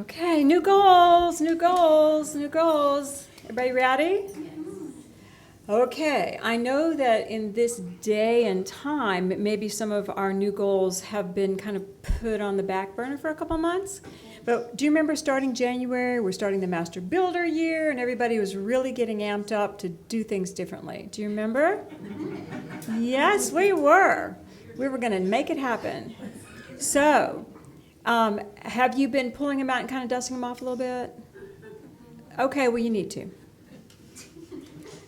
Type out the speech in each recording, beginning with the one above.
Okay, new goals, new goals, new goals. Everybody ready? Okay, I know that in this day and time, maybe some of our new goals have been kind of put on the back burner for a couple months. But do you remember starting January, we're starting the Master Builder year, and everybody was really getting amped up to do things differently. Do you remember? Yes, we were. We were going to make it happen. So, have you been pulling them out and kind of dusting them off a little bit? Okay, well, you need to.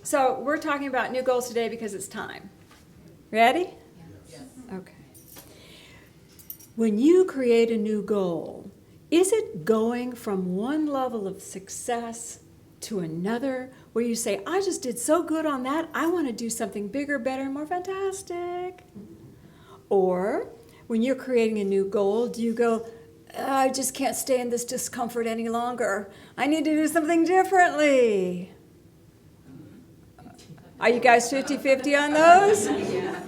So we're talking about new goals today because it's time. Ready? Yes. Okay. When you create a new goal, is it going from one level of success to another where you say, I just did so good on that, I want to do something bigger, better, and more fantastic? Or when you're creating a new goal, do you go, I just can't stay in this discomfort any longer. I need to do something differently. Are you guys 50-50 on those? Yeah.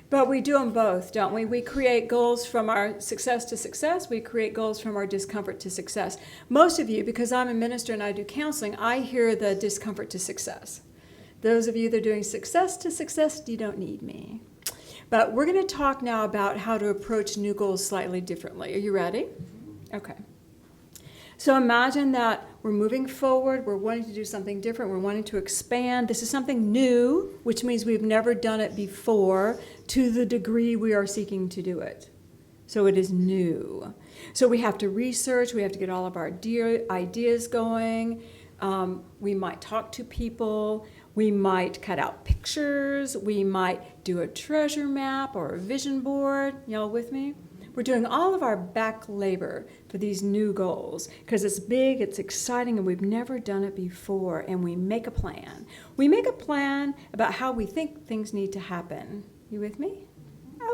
But we do them both, don't we? We create goals from our success to success. We create goals from our discomfort to success. Most of you, because I'm a minister and I do counseling, I hear the discomfort to success. Those of you that are doing success to success, you don't need me. But we're going to talk now about how to approach new goals slightly differently. Are you ready? Okay. So imagine that we're moving forward, we're wanting to do something different, we're wanting to expand. This is something new, which means we've never done it before to the degree we are seeking to do it. So it is new. So we have to research, we have to get all of our ideas going. We might talk to people, we might cut out pictures, we might do a treasure map or a vision board. Y'all with me? We're doing all of our back labor for these new goals because it's big, it's exciting, and we've never done it before, and we make a plan. We make a plan about how we think things need to happen. You with me?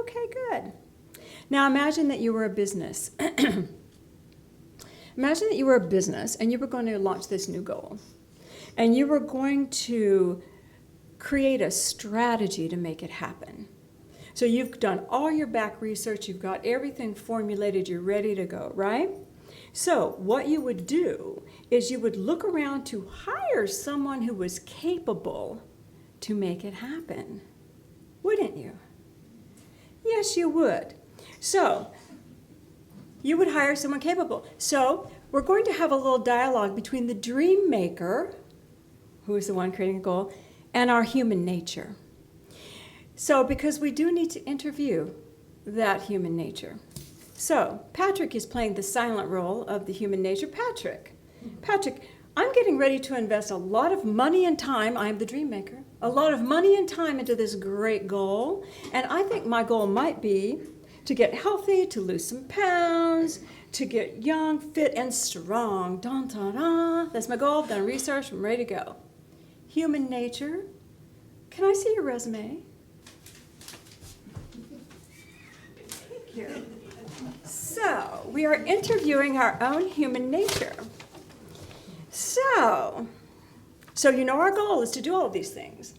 Okay, good. Now imagine that you were a business. Imagine that you were a business and you were going to launch this new goal. And you were going to create a strategy to make it happen. So you've done all your back research, you've got everything formulated, you're ready to go, right? So what you would do is you would look around to hire someone who was capable to make it happen. Wouldn't you? Yes, you would. So you would hire someone capable. So we're going to have a little dialogue between the dream maker, who is the one creating a goal, and our human nature. So, because we do need to interview that human nature. So, Patrick is playing the silent role of the human nature. Patrick, I'm getting ready to invest a lot of money and time, I'm the dream maker, a lot of money and time into this great goal. And I think my goal might be to get healthy, to lose some pounds, to get young, fit, and strong. Dun, dun, dun. That's my goal. I've done research. I'm ready to go. Human nature. Can I see your resume? Here. So, we are interviewing our own human nature. So you know our goal is to do all of these things.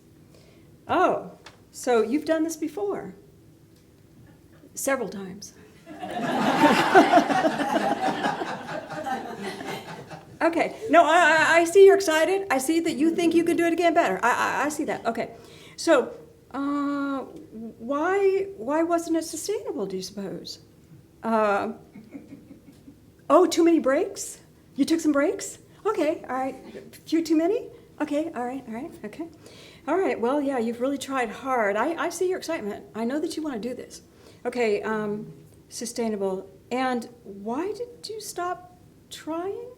Oh, so you've done this before. Several times. Okay, no, I see you're excited. I see that you think you can do it again better. I see that. Okay, so why wasn't it sustainable, do you suppose? Oh, too many breaks? You took some breaks? Okay, all right. A few too many? Okay, all right, okay. All right, well, yeah, you've really tried hard. I see your excitement. I know that you want to do this. Okay, sustainable. And why did you stop trying?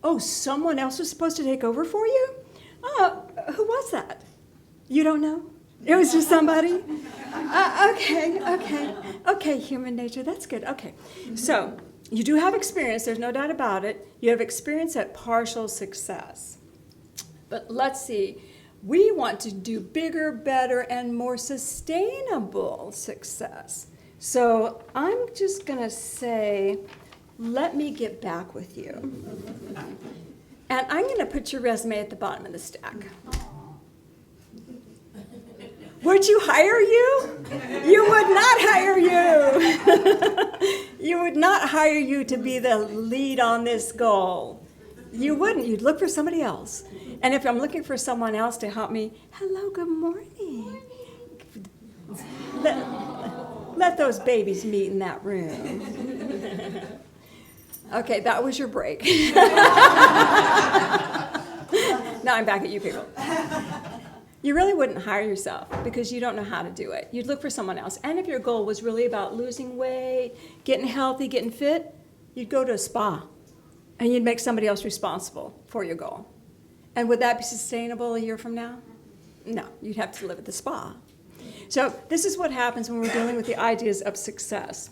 Oh, someone else was supposed to take over for you? Who was that? You don't know? It was just somebody? Okay, human nature, that's good. Okay, so you do have experience, there's no doubt about it. You have experience at partial success. But let's see, we want to do bigger, better, and more sustainable success. So I'm just going to say, let me get back with you. And I'm going to put your resume at the bottom of the stack. Would you hire you? You would not hire you. You would not hire you to be the lead on this goal. You wouldn't. You'd look for somebody else. And if I'm looking for someone else to help me, hello, good morning. Let those babies meet in that room. Okay, that was your break. Now I'm back at you people. You really wouldn't hire yourself because you don't know how to do it. You'd look for someone else. And if your goal was really about losing weight, getting healthy, getting fit, you'd go to a spa and you'd make somebody else responsible for your goal. And would that be sustainable a year from now? No, you'd have to live at the spa. So this is what happens when we're dealing with the ideas of success.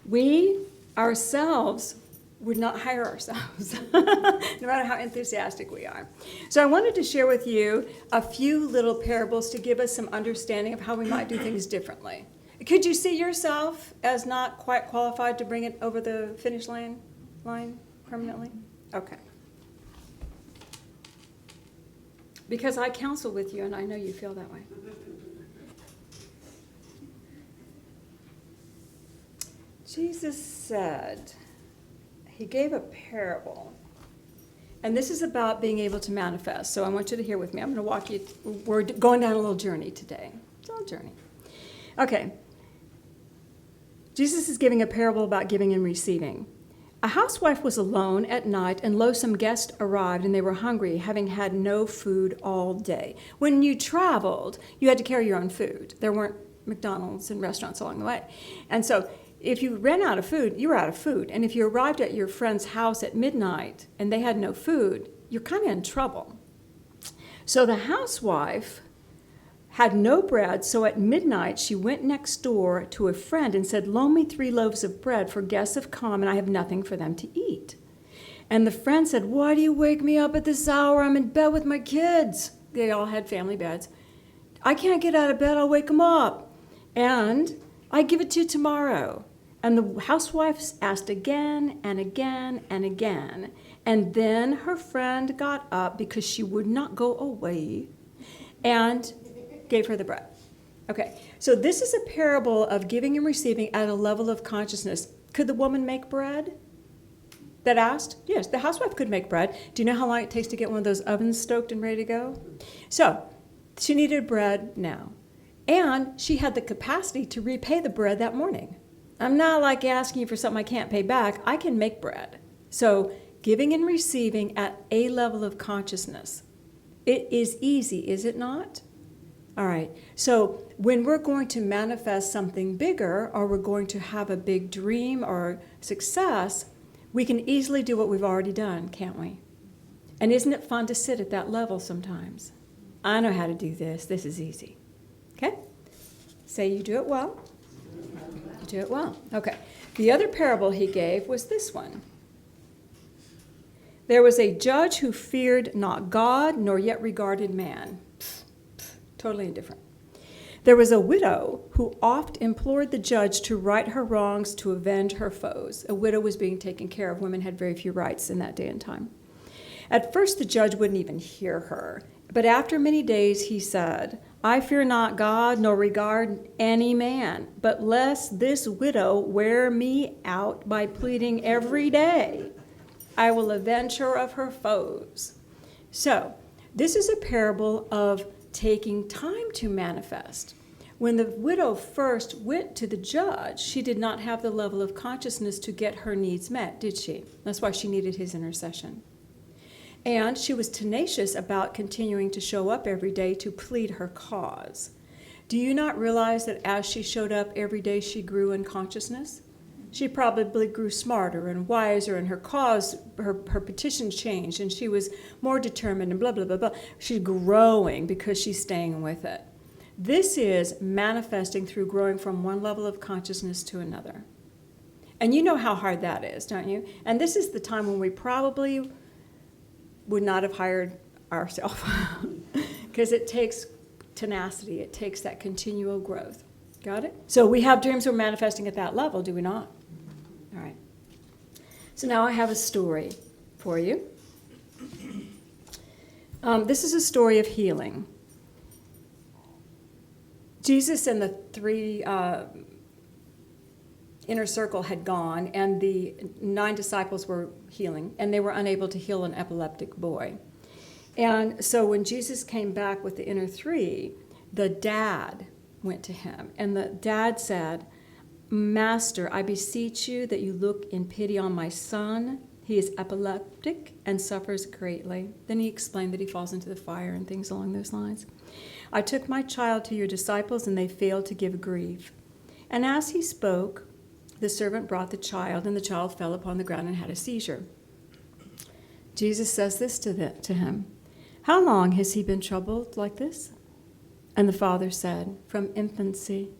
We ourselves would not hire ourselves, no matter how enthusiastic we are. So I wanted to share with you a few little parables to give us some understanding of how we might do things differently. Could you see yourself as not quite qualified to bring it over the finish line permanently? Okay. Because I counsel with you, and I know you feel that way. Jesus said, he gave a parable. And this is about being able to manifest. So I want you to hear with me. I'm going to walk you, we're going down a little journey today. It's a little journey. Okay. Jesus is giving a parable about giving and receiving. A housewife was alone at night, and lo, some guests arrived, and they were hungry, having had no food all day. When you traveled, you had to carry your own food. There weren't McDonald's and restaurants along the way. And so if you ran out of food, you were out of food. And if you arrived at your friend's house at midnight and they had no food, you're kind of in trouble. So the housewife had no bread, so at midnight she went next door to a friend and said, loan me 3 loaves of bread, for guests have come and I have nothing for them to eat. And the friend said, why do you wake me up at this hour? I'm in bed with my kids. They all had family beds. I can't get out of bed, I'll wake them up. And I give it to you tomorrow. And the housewife asked again and again and again. And then her friend got up because she would not go away and gave her the bread. Okay, so this is a parable of giving and receiving at a level of consciousness. Could the woman make bread that asked? Yes, the housewife could make bread. Do you know how long it takes to get one of those ovens stoked and ready to go? So she needed bread now. And she had the capacity to repay the bread that morning. I'm not like asking you for something I can't pay back. I can make bread. So giving and receiving at a level of consciousness. It is easy, is it not? All right. So when we're going to manifest something bigger, or we're going to have a big dream or success, we can easily do what we've already done, can't we? And isn't it fun to sit at that level sometimes? I know how to do this. This is easy. Okay? Say you do it well. You do it well. Okay. The other parable he gave was this one. There was a judge who feared not God, nor yet regarded man. Totally indifferent. There was a widow who oft implored the judge to right her wrongs, to avenge her foes. A widow was being taken care of. Women had very few rights in that day and time. At first, the judge wouldn't even hear her. But after many days, he said, I fear not God, nor regard any man, but lest this widow wear me out by pleading every day, I will avenge her of her foes. So, this is a parable of taking time to manifest. When the widow first went to the judge, she did not have the level of consciousness to get her needs met, did she? That's why she needed his intercession. And she was tenacious about continuing to show up every day to plead her cause. Do you not realize that as she showed up every day, she grew in consciousness? She probably grew smarter and wiser, and her cause, her petition changed, and she was more determined and blah, blah, blah, blah. She's growing because she's staying with it. This is manifesting through growing from one level of consciousness to another. And you know how hard that is, don't you? And this is the time when we probably would not have hired ourselves because it takes tenacity. It takes that continual growth. Got it? So we have dreams we're manifesting at that level, do we not? All right. So now I have a story for you. This is a story of healing. Jesus and the three inner circle had gone, and the 9 disciples were healing, and they were unable to heal an epileptic boy. And so when Jesus came back with the inner 3, the dad went to him, and the dad said, Master, I beseech you that you look in pity on my son. He is epileptic and suffers greatly. Then he explained that he falls into the fire and things along those lines. I took my child to your disciples, and they failed to give grief. And as he spoke, the servant brought the child, and the child fell upon the ground and had a seizure. Jesus says this to him, How long has he been troubled like this? And the father said, From infancy.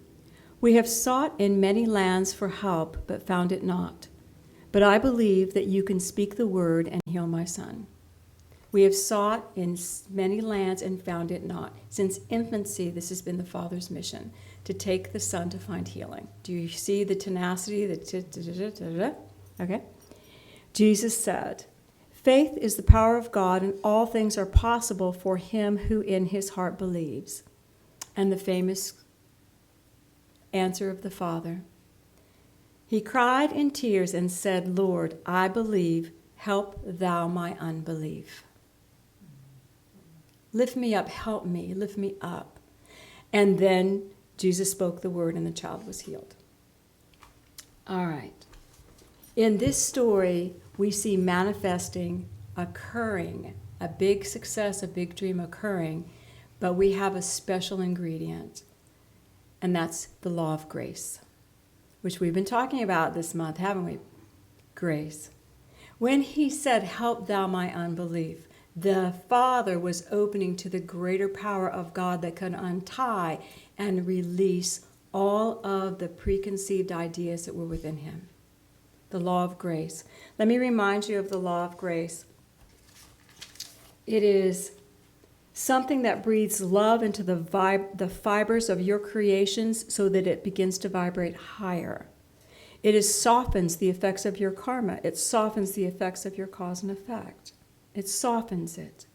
We have sought in many lands for help, but found it not. But I believe that you can speak the word and heal my son. We have sought in many lands and found it not. Since infancy, this has been the Father's mission, to take the Son to find healing. Do you see the tenacity? Okay. Jesus said, Faith is the power of God, and all things are possible for him who in his heart believes. And the famous answer of the Father. He cried in tears and said, Lord, I believe, help thou my unbelief. Lift me up, help me, lift me up. And then Jesus spoke the word and the child was healed. All right. In this story, we see manifesting, occurring, a big success, a big dream occurring, but we have a special ingredient, and that's the law of grace, which we've been talking about this month, haven't we? Grace. When he said, help thou my unbelief, the Father was opening to the greater power of God that could untie and release all of the preconceived ideas that were within him. The law of grace. Let me remind you of the law of grace. It is something that breathes love into the fibers of your creations so that it begins to vibrate higher. It softens the effects of your karma. It softens the effects of your cause and effect. It softens it.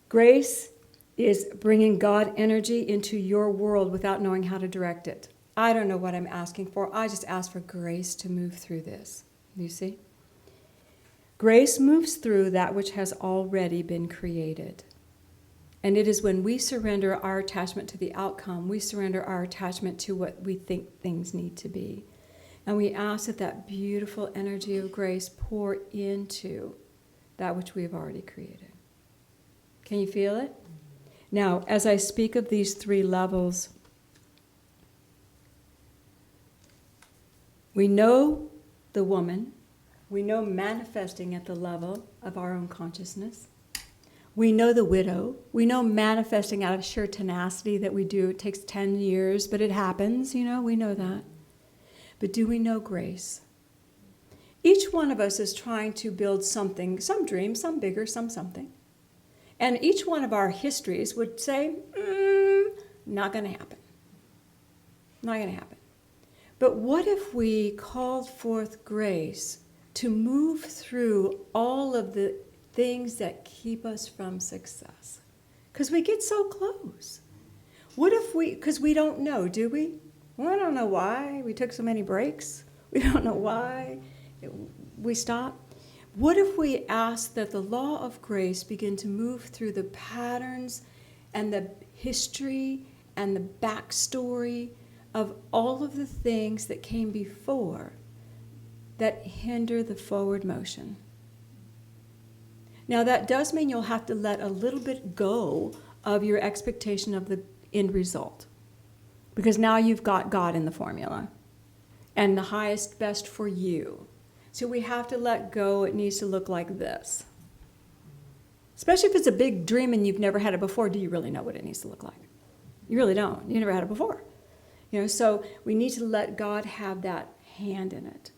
Grace is bringing God energy into your world without knowing how to direct it. I don't know what I'm asking for. I just ask for grace to move through this. You see? Grace moves through that which has already been created. And it is when we surrender our attachment to the outcome, we surrender our attachment to what we think things need to be. And we ask that that beautiful energy of grace pour into that which we have already created. Can you feel it? Now, as I speak of these 3 levels, we know the woman. We know manifesting at the level of our own consciousness. We know the widow. We know manifesting out of sheer tenacity that we do. It takes 10 years, but it happens, we know that. But do we know grace? Each one of us is trying to build something, some dream, some bigger, some something. And each one of our histories would say, not going to happen. Not going to happen. But what if we called forth grace to move through all of the things that keep us from success? Because we get so close. What if because we don't know, do we? Well, I don't know why we took so many breaks. We don't know why we stopped. What if we asked that the law of grace begin to move through the patterns and the history and the backstory of all of the things that came before that hinder the forward motion? Now, that does mean you'll have to let a little bit go of your expectation of the end result, because now you've got God in the formula and the highest best for you. So we have to let go. It needs to look like this. Especially if it's a big dream and you've never had it before. Do you really know what it needs to look like? You really don't. You never had it before. So we need to let God have that hand in it.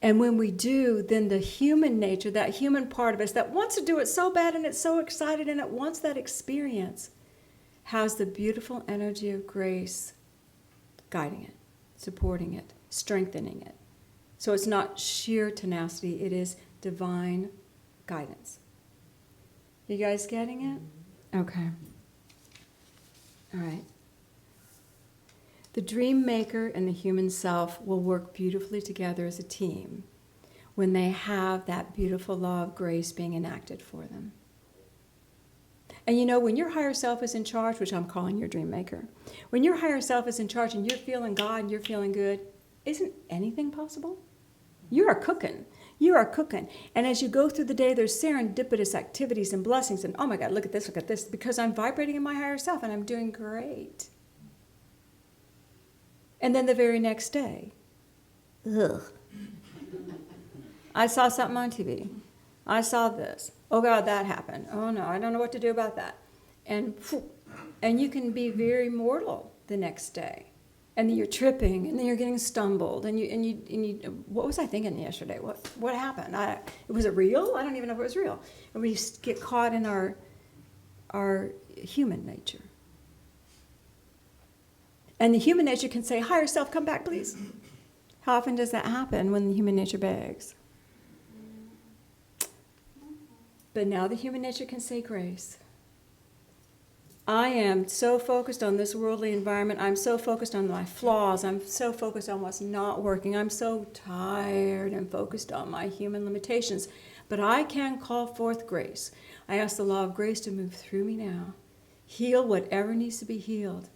And when we do, then the human nature, that human part of us that wants to do it so bad and it's so excited and it wants that experience, has the beautiful energy of grace guiding it, supporting it, strengthening it. So it's not sheer tenacity, it is divine guidance. You guys getting it? Okay. All right. The dream maker and the human self will work beautifully together as a team when they have that beautiful law of grace being enacted for them. And you know, when your higher self is in charge, which I'm calling your dream maker, when your higher self is in charge and you're feeling God and you're feeling good, isn't anything possible? You are cooking. You are cooking. And as you go through the day, there's serendipitous activities and blessings. And oh my God, look at this, because I'm vibrating in my higher self and I'm doing great. And then the very next day, ugh. I saw something on TV. I saw this. Oh God, that happened. Oh no, I don't know what to do about that. And you can be very mortal the next day. And then you're tripping, and then you're getting stumbled, and you. What was I thinking yesterday? What happened? Was it real? I don't even know if it was real. And we get caught in our human nature. And the human nature can say, "Higher self, come back, please." How often does that happen when the human nature begs? But now the human nature can say grace. I am so focused on this worldly environment. I'm so focused on my flaws. I'm so focused on what's not working. I'm so tired and focused on my human limitations. But I can call forth grace. I ask the law of grace to move through me now. Heal whatever needs to be healed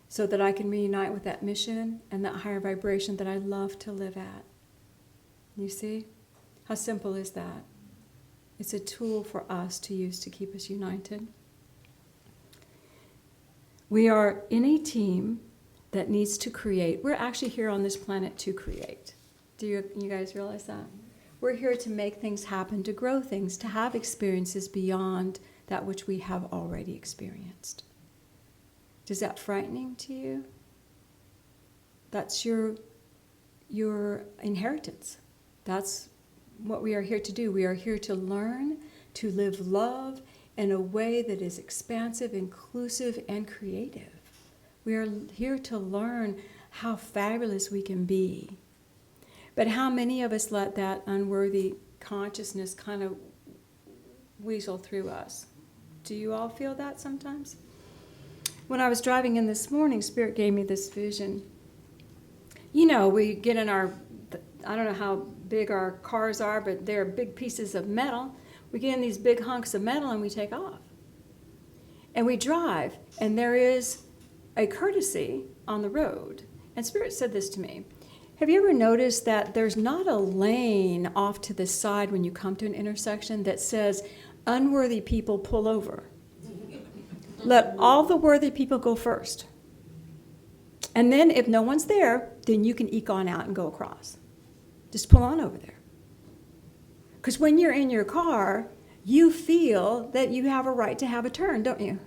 so that I can reunite with that mission and that higher vibration that I love to live at. You see? How simple is that? It's a tool for us to use to keep us united. We are in a team that needs to create. We're actually here on this planet to create. Do you guys realize that? We're here to make things happen, to grow things, to have experiences beyond that which we have already experienced. Is that frightening to you? That's your inheritance. That's what we are here to do. We are here to learn, to live love in a way that is expansive, inclusive, and creative. We are here to learn how fabulous we can be. But how many of us let that unworthy consciousness kind of weasel through us? Do you all feel that sometimes? When I was driving in this morning, Spirit gave me this vision. You know, we get in our, I don't know how big our cars are, but they're big pieces of metal. We get in these big hunks of metal and we take off. And we drive, and there is a courtesy on the road. And Spirit said this to me. Have you ever noticed that there's not a lane off to the side when you come to an intersection that says, unworthy people pull over? Let all the worthy people go first. And then if no one's there, then you can eke on out and go across. Just pull on over there. Because when you're in your car, you feel that you have a right to have a turn, don't you?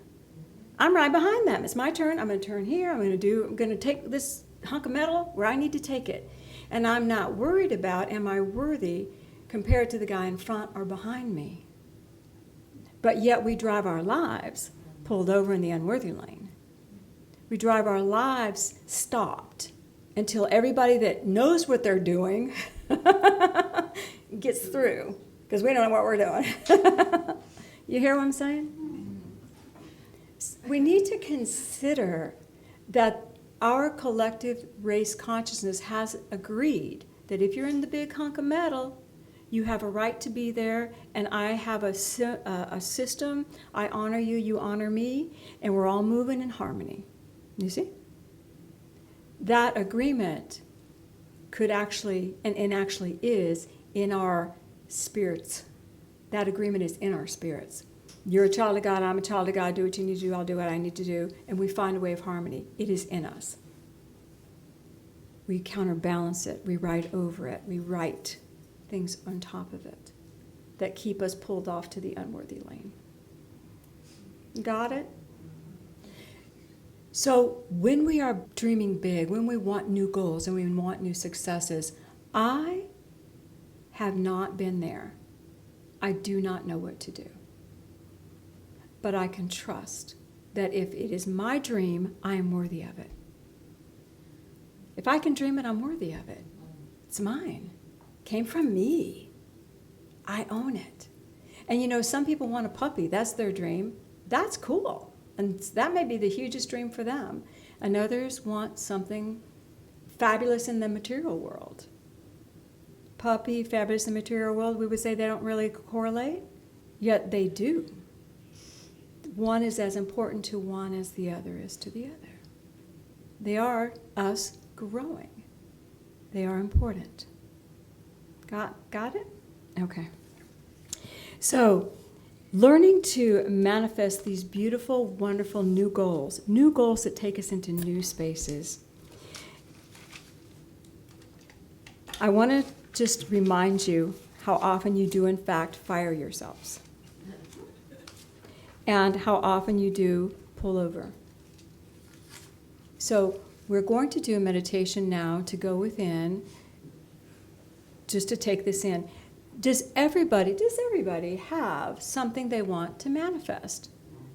I'm right behind them. It's my turn. I'm going to turn here. I'm going to take this hunk of metal where I need to take it. And I'm not worried about, am I worthy compared to the guy in front or behind me? But yet we drive our lives pulled over in the unworthy lane. We drive our lives stopped until everybody that knows what they're doing gets through, because we don't know what we're doing. You hear what I'm saying? We need to consider that our collective race consciousness has agreed that if you're in the big hunk of metal, you have a right to be there, and I have a system. I honor you, you honor me, and we're all moving in harmony. You see? That agreement could actually, and actually is, in our spirits. That agreement is in our spirits. You're a child of God, I'm a child of God, do what you need to do, I'll do what I need to do, and we find a way of harmony. It is in us. We counterbalance it, we ride over it, we write things on top of it that keep us pulled off to the unworthy lane. Got it? So when we are dreaming big, when we want new goals and we want new successes, I have not been there. I do not know what to do. But I can trust that if it is my dream, I am worthy of it. If I can dream it, I'm worthy of it. It's mine. Came from me. I own it. And you know, some people want a puppy. That's their dream. That's cool. And that may be the hugest dream for them. And others want something fabulous in the material world. Puppy, fabulous in the material world, we would say they don't really correlate, yet they do. One is as important to one as the other is to the other. They are us growing. They are important. Got it? Okay. So, learning to manifest these beautiful, wonderful new goals that take us into new spaces. I want to just remind you how often you do, in fact, fire yourselves. And how often you do pull over. So we're going to do a meditation now to go within, just to take this in. Does everybody have something they want to manifest?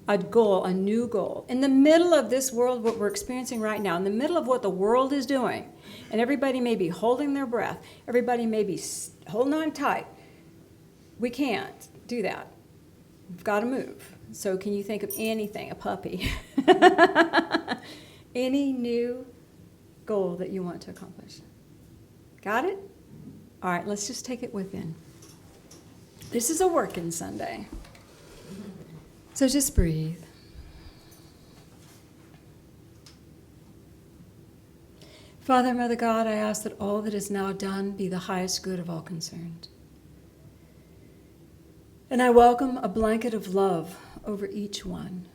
A goal, a new goal. In the middle of this world, what we're experiencing right now, in the middle of what the world is doing, and everybody may be holding their breath, everybody may be holding on tight. We can't do that. We've got to move. So can you think of anything, a puppy, any new goal that you want to accomplish? Got it? All right, let's just take it within. This is a working Sunday. So just breathe. Father, Mother God, I ask that all that is now done be the highest good of all concerned. And I welcome a blanket of love over each one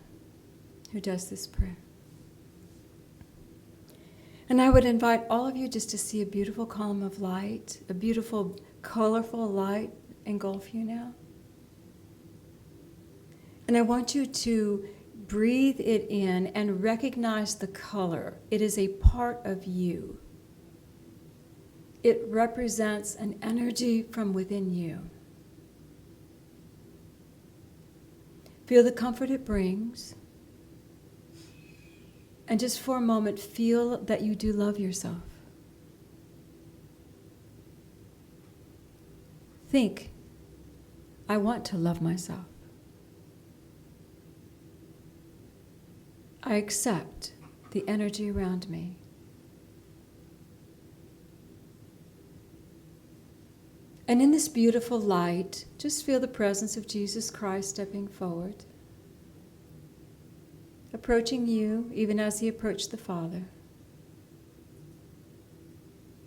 who does this prayer. And I would invite all of you just to see a beautiful column of light, a beautiful, colorful light engulf you now. And I want you to breathe it in and recognize the color. It is a part of you. It represents an energy from within you. Feel the comfort it brings. And just for a moment, feel that you do love yourself. Think, I want to love myself. I accept the energy around me. And in this beautiful light, just feel the presence of Jesus Christ stepping forward, approaching you even as he approached the Father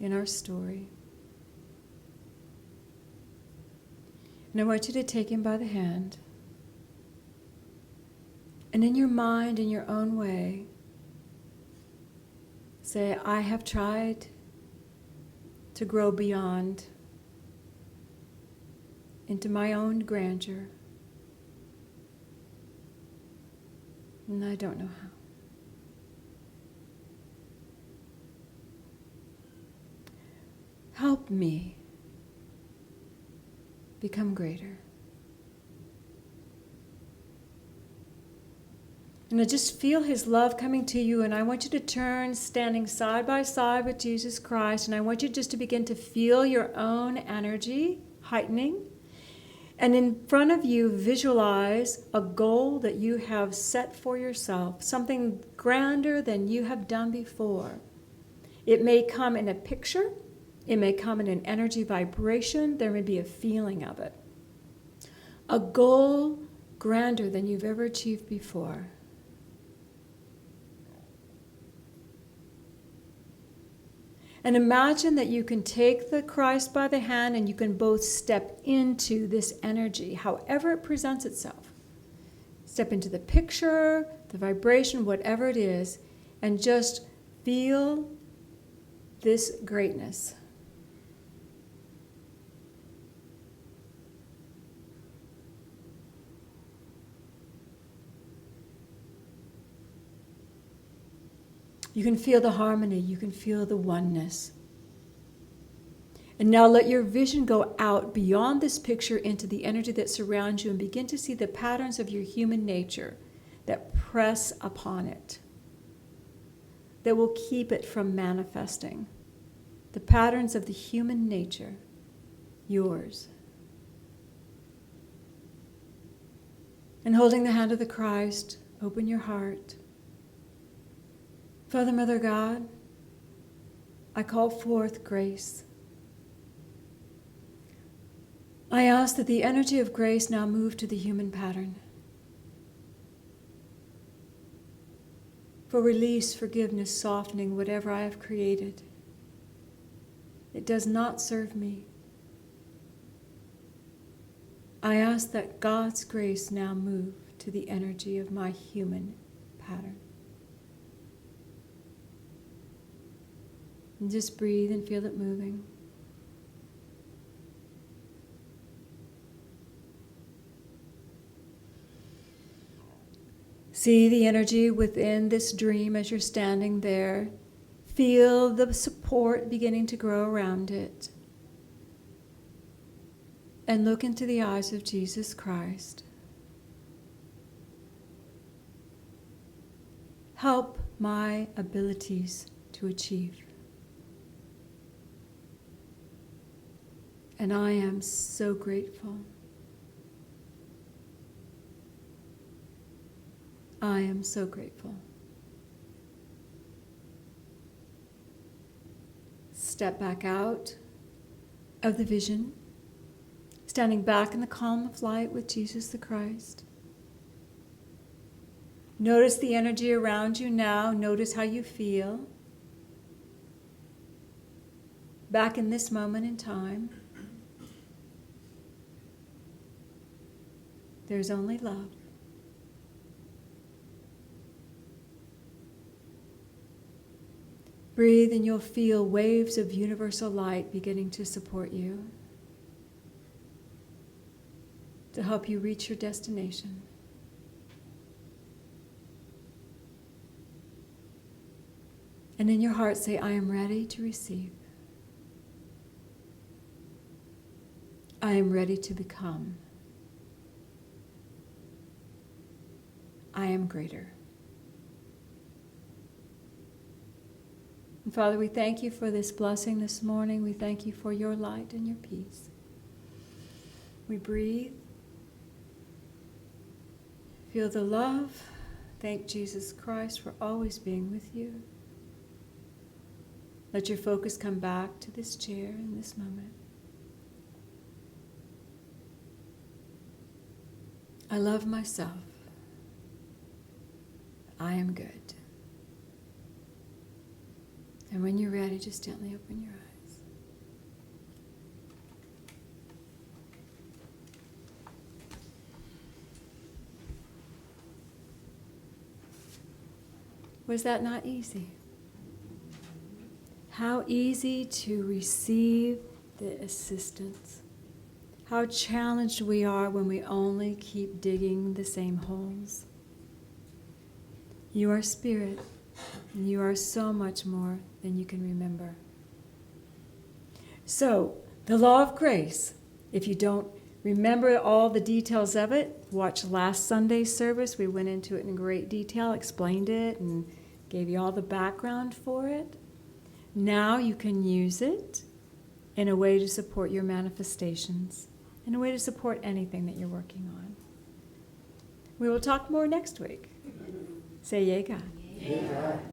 in our story. And I want you to take him by the hand. And in your mind, in your own way, say, I have tried to grow beyond into my own grandeur. And I don't know how. Help me become greater. And I just feel his love coming to you, and I want you to turn, standing side by side with Jesus Christ, and I want you just to begin to feel your own energy heightening. And in front of you, visualize a goal that you have set for yourself, something grander than you have done before. It may come in a picture, it may come in an energy vibration, there may be a feeling of it. A goal grander than you've ever achieved before. And imagine that you can take the Christ by the hand and you can both step into this energy, however it presents itself. Step into the picture, the vibration, whatever it is, and just feel this greatness. You can feel the harmony. You can feel the oneness. And now let your vision go out beyond this picture into the energy that surrounds you and begin to see the patterns of your human nature that press upon it, that will keep it from manifesting. The patterns of the human nature, yours. And holding the hand of the Christ Open your heart. Father, Mother God, I call forth grace. I ask that the energy of grace now move to the human pattern. For release, forgiveness, softening, whatever I have created. It does not serve me. I ask that God's grace now move to the energy of my human pattern. And just breathe and feel it moving. See the energy within this dream as you're standing there. Feel the support beginning to grow around it. And look into the eyes of Jesus Christ. Help my abilities to achieve. And I am so grateful. I am so grateful. Step back out of the vision, standing back in the calm of light with Jesus the Christ. Notice the energy around you now. Notice how you feel. Back in this moment in time, there's only love. Breathe and you'll feel waves of universal light beginning to support you, to help you reach your destination. And in your heart say, I am ready to receive. I am ready to become. I am greater. And Father, we thank you for this blessing this morning. We thank you for your light and your peace. We breathe. Feel the love. Thank Jesus Christ for always being with you. Let your focus come back to this chair in this moment. I love myself. I am good. And when you're ready, just gently open your eyes. Was that not easy? How easy to receive the assistance. How challenged we are when we only keep digging the same holes. You are spirit, and you are so much more than you can remember. So, the law of grace, if you don't remember all the details of it, watch last Sunday's service. We went into it in great detail, explained it, and gave you all the background for it. Now you can use it in a way to support your manifestations, in a way to support anything that you're working on. We will talk more next week. Say yay, God. Yay, God.